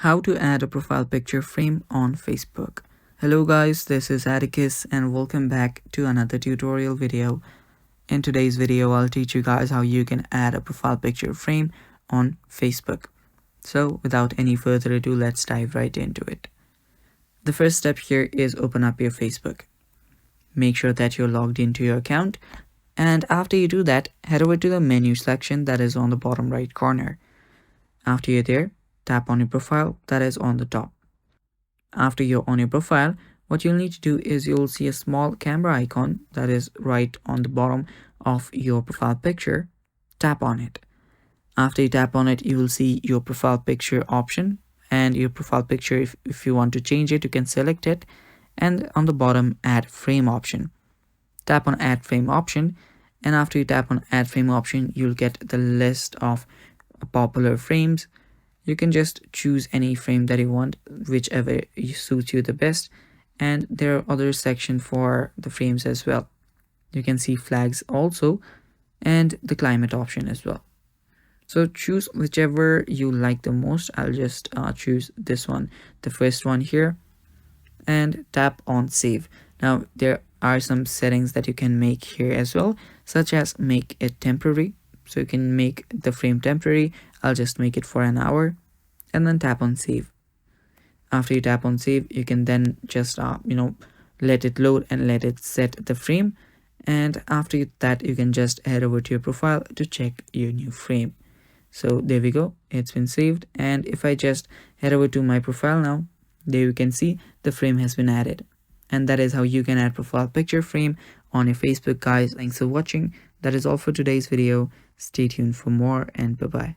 How to add a profile picture frame on Facebook. Hello guys, this is Atticus and welcome back to another tutorial video. In today's video, I'll teach you guys how you can add a profile picture frame on Facebook. So without any further ado, let's dive right into it. The first step here is open up your Facebook. Make sure that you're logged into your account, and after you do that, head over to the menu section that is on the bottom right corner. After you're there, tap on your profile that is on the top. After you're on your profile, what you'll need to do is you'll see a small camera icon that is right on the bottom of your profile picture. Tap on it. After you tap on it, you will see your profile picture option, and your profile picture, if you want to change it, you can select it, and on the bottom, add frame option. Tap on add frame option, and after you tap on add frame option, you'll get the list of popular frames. You can just choose any frame that you want, whichever suits you the best, and there are other sections for the frames as well. You can see flags also, and the climate option as well. So choose whichever you like the most. I'll just choose this one, the first one here, and tap on save. Now there are some settings that you can make here as well, such as make it temporary. So you can make the frame temporary. I'll just make it for an hour, and then tap on save. After you tap on save, you can then just let it load and let it set the frame, and after that you can just head over to your profile to check your new frame. So there we go, it's been saved, and if I just head over to my profile now, there you can see the frame has been added. And that is how you can add profile picture frame on your Facebook, guys. Thanks for watching. That is all for today's video. Stay tuned for more, and bye bye.